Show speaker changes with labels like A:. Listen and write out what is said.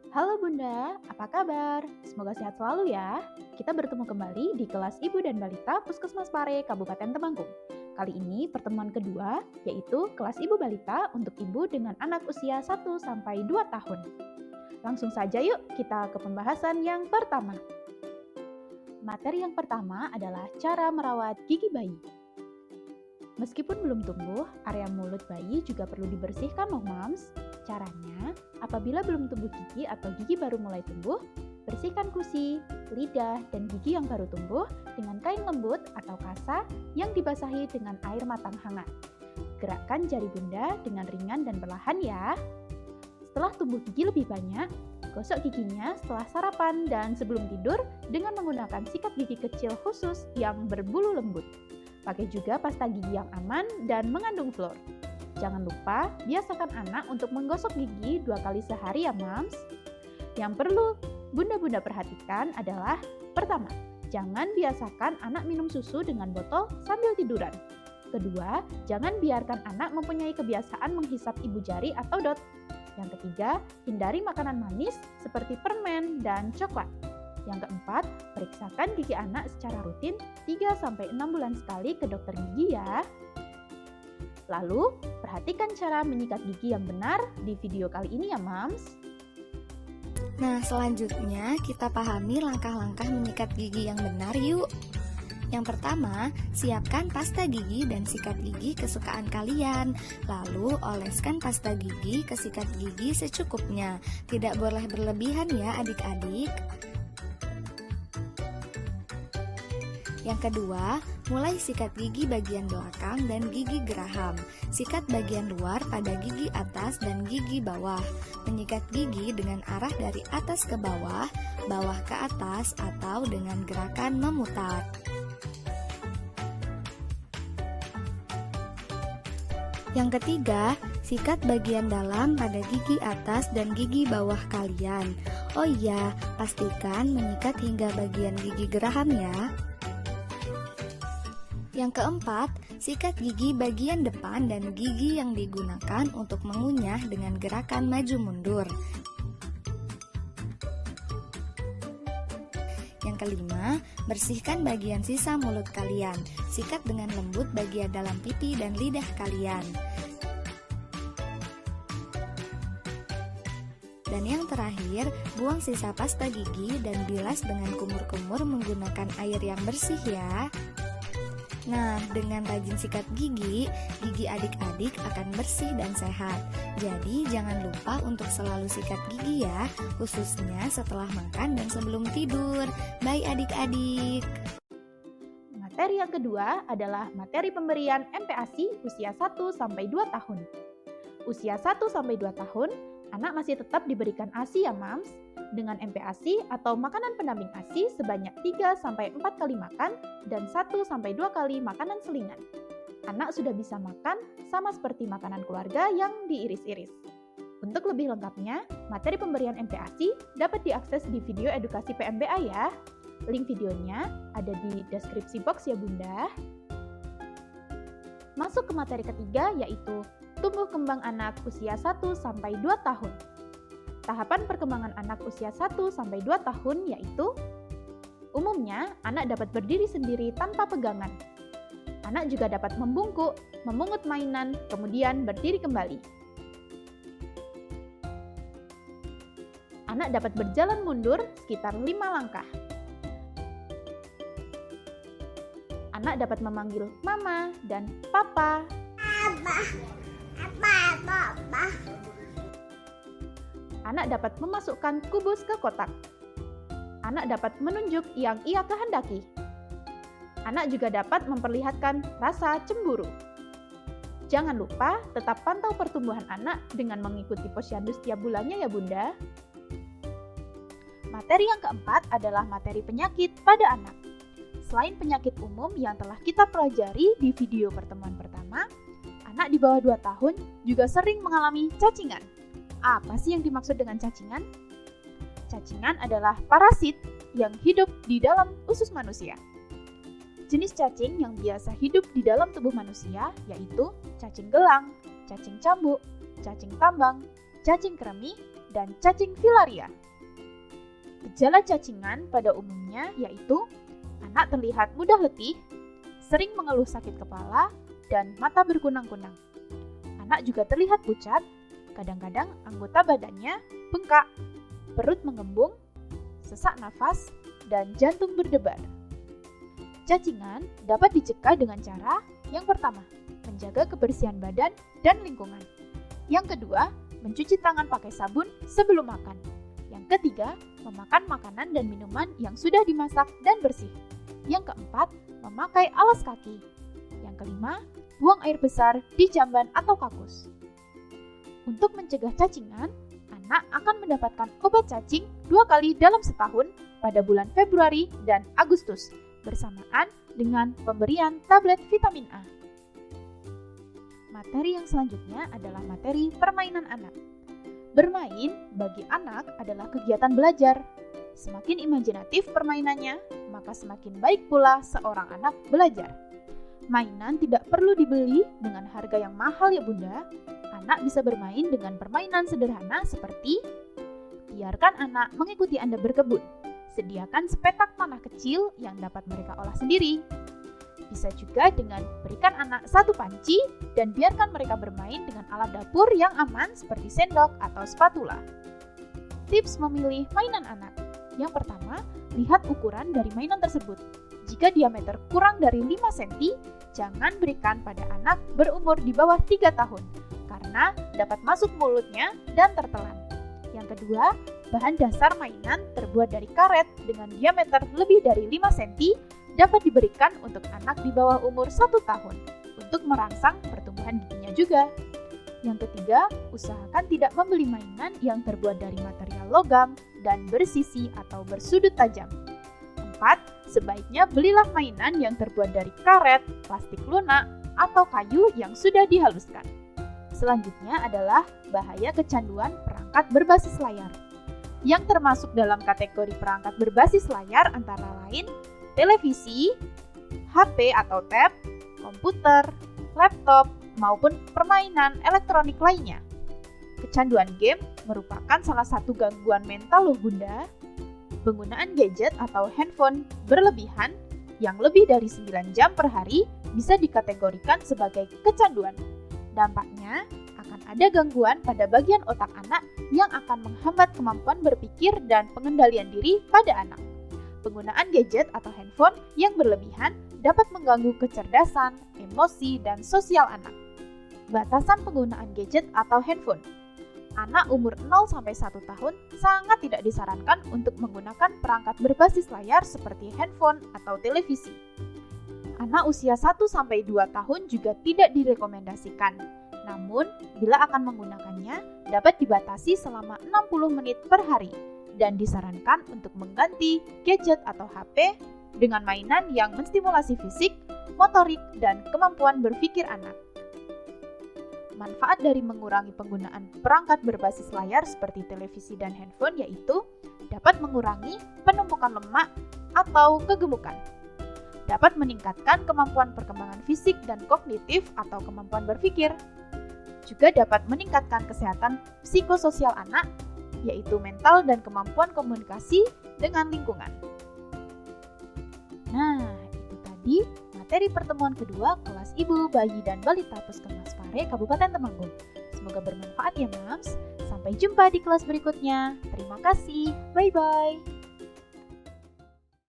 A: Halo Bunda, apa kabar? Semoga sehat selalu ya. Kita bertemu kembali di kelas Ibu dan Balita Puskesmas Pare, Kabupaten Temanggung. Kali ini pertemuan kedua, yaitu kelas Ibu Balita untuk ibu dengan anak usia 1-2 tahun. Langsung saja yuk kita ke pembahasan yang pertama. Materi yang pertama adalah cara merawat gigi bayi. Meskipun belum tumbuh, area mulut bayi juga perlu dibersihkan loh Mams. Caranya, apabila belum tumbuh gigi atau gigi baru mulai tumbuh, bersihkan gusi, lidah, dan gigi yang baru tumbuh dengan kain lembut atau kasa yang dibasahi dengan air matang hangat. Gerakkan jari bunda dengan ringan dan perlahan ya. Setelah tumbuh gigi lebih banyak, gosok giginya setelah sarapan dan sebelum tidur dengan menggunakan sikat gigi kecil khusus yang berbulu lembut. Pakai juga pasta gigi yang aman dan mengandung fluor. Jangan lupa, biasakan anak untuk menggosok gigi 2 kali sehari ya Mams. Yang perlu bunda-bunda perhatikan adalah pertama, jangan biasakan anak minum susu dengan botol sambil tiduran. Kedua, jangan biarkan anak mempunyai kebiasaan menghisap ibu jari atau dot. Yang ketiga, hindari makanan manis seperti permen dan coklat. Yang keempat, periksakan gigi anak secara rutin 3-6 bulan sekali ke dokter gigi ya. Lalu, perhatikan cara menyikat gigi yang benar di video kali ini ya Mams.
B: Nah, selanjutnya kita pahami langkah-langkah menyikat gigi yang benar yuk. Yang pertama, siapkan pasta gigi dan sikat gigi kesukaan kalian. Lalu, oleskan pasta gigi ke sikat gigi secukupnya. Tidak boleh berlebihan ya adik-adik. Yang kedua, mulai sikat gigi bagian belakang dan gigi geraham. Sikat bagian luar pada gigi atas dan gigi bawah. Menyikat gigi dengan arah dari atas ke bawah, bawah ke atas, atau dengan gerakan memutar. Yang ketiga, sikat bagian dalam pada gigi atas dan gigi bawah kalian. Oh iya, pastikan menyikat hingga bagian gigi geraham ya. Yang keempat, sikat gigi bagian depan dan gigi yang digunakan untuk mengunyah dengan gerakan maju mundur. Yang kelima, bersihkan bagian sisa mulut kalian. Sikat dengan lembut bagian dalam pipi dan lidah kalian. Dan yang terakhir, buang sisa pasta gigi dan bilas dengan kumur-kumur menggunakan air yang bersih ya. Nah, dengan rajin sikat gigi, gigi adik-adik akan bersih dan sehat. Jadi, jangan lupa untuk selalu sikat gigi ya, khususnya setelah makan dan sebelum tidur. Bye adik-adik.
A: Materi yang kedua adalah materi pemberian MPASI usia 1-2 tahun. Usia 1-2 tahun, anak masih tetap diberikan ASI ya Mams, dengan MPASI atau makanan pendamping ASI sebanyak 3-4 kali makan dan 1-2 kali makanan selingan. Anak sudah bisa makan sama seperti makanan keluarga yang diiris-iris. Untuk lebih lengkapnya, materi pemberian MPASI dapat diakses di video edukasi PMBA ya. Link videonya ada di deskripsi box ya Bunda. Masuk ke materi ketiga yaitu tumbuh kembang anak usia 1-2 tahun. Tahapan perkembangan anak usia 1-2 tahun yaitu umumnya anak dapat berdiri sendiri tanpa pegangan. Anak juga dapat membungkuk, memungut mainan, kemudian berdiri kembali. Anak dapat berjalan mundur sekitar 5 langkah. Anak dapat memanggil mama dan papa. Anak dapat memasukkan kubus ke kotak. Anak dapat menunjuk yang ia kehendaki. Anak juga dapat memperlihatkan rasa cemburu. Jangan lupa tetap pantau pertumbuhan anak dengan mengikuti posyandu setiap bulannya ya Bunda. Materi yang keempat adalah materi penyakit pada anak. Selain penyakit umum yang telah kita pelajari di video pertemuan pertama, anak di bawah 2 tahun juga sering mengalami cacingan. Apa sih yang dimaksud dengan cacingan? Cacingan adalah parasit yang hidup di dalam usus manusia. Jenis cacing yang biasa hidup di dalam tubuh manusia yaitu cacing gelang, cacing cambuk, cacing tambang, cacing kremi, dan cacing filaria. Gejala cacingan pada umumnya yaitu anak terlihat mudah letih, sering mengeluh sakit kepala, dan mata berkunang-kunang. Anak juga terlihat pucat, kadang-kadang anggota badannya bengkak, perut mengembung, sesak nafas, dan jantung berdebar. Cacingan dapat dicegah dengan cara yang pertama, menjaga kebersihan badan dan lingkungan. Yang kedua, mencuci tangan pakai sabun sebelum makan. Yang ketiga, memakan makanan dan minuman yang sudah dimasak dan bersih. Yang keempat, memakai alas kaki. Yang kelima, buang air besar di jamban atau kakus. Untuk mencegah cacingan, anak akan mendapatkan obat cacing 2 kali dalam setahun pada bulan Februari dan Agustus, bersamaan dengan pemberian tablet vitamin A. Materi yang selanjutnya adalah materi permainan anak. Bermain bagi anak adalah kegiatan belajar. Semakin imajinatif permainannya, maka semakin baik pula seorang anak belajar. Mainan tidak perlu dibeli dengan harga yang mahal ya Bunda. Anak bisa bermain dengan permainan sederhana seperti biarkan anak mengikuti Anda berkebun. Sediakan sepetak tanah kecil yang dapat mereka olah sendiri. Bisa juga dengan berikan anak satu panci dan biarkan mereka bermain dengan alat dapur yang aman seperti sendok atau spatula. Tips memilih mainan anak. Yang pertama, lihat ukuran dari mainan tersebut. Jika diameter kurang dari 5 cm, jangan berikan pada anak berumur di bawah 3 tahun, karena dapat masuk mulutnya dan tertelan. Yang kedua, bahan dasar mainan terbuat dari karet dengan diameter lebih dari 5 cm dapat diberikan untuk anak di bawah umur 1 tahun untuk merangsang pertumbuhan giginya juga. Yang ketiga, usahakan tidak membeli mainan yang terbuat dari material logam dan bersisi atau bersudut tajam. 4. Sebaiknya belilah mainan yang terbuat dari karet, plastik lunak, atau kayu yang sudah dihaluskan. Selanjutnya adalah bahaya kecanduan perangkat berbasis layar. Yang termasuk dalam kategori perangkat berbasis layar antara lain televisi, HP atau tab, komputer, laptop, maupun permainan elektronik lainnya. Kecanduan game merupakan salah satu gangguan mental loh Bunda. Penggunaan gadget atau handphone berlebihan yang lebih dari 9 jam per hari bisa dikategorikan sebagai kecanduan. Dampaknya akan ada gangguan pada bagian otak anak yang akan menghambat kemampuan berpikir dan pengendalian diri pada anak. Penggunaan gadget atau handphone yang berlebihan dapat mengganggu kecerdasan, emosi, dan sosial anak. Batasan penggunaan gadget atau handphone. Anak umur 0-1 tahun sangat tidak disarankan untuk menggunakan perangkat berbasis layar seperti handphone atau televisi. Anak usia 1-2 tahun juga tidak direkomendasikan. Namun, bila akan menggunakannya, dapat dibatasi selama 60 menit per hari dan disarankan untuk mengganti gadget atau HP dengan mainan yang menstimulasi fisik, motorik, dan kemampuan berpikir anak. Manfaat dari mengurangi penggunaan perangkat berbasis layar seperti televisi dan handphone yaitu dapat mengurangi penumpukan lemak atau kegemukan, dapat meningkatkan kemampuan perkembangan fisik dan kognitif atau kemampuan berpikir, juga dapat meningkatkan kesehatan psikososial anak, yaitu mental dan kemampuan komunikasi dengan lingkungan. Nah, itu tadi materi pertemuan kedua kelas Ibu, Bayi, dan Balita Puskesmas Pare, Kabupaten Temanggung. Semoga bermanfaat ya, Mams. Sampai jumpa di kelas berikutnya. Terima kasih. Bye-bye.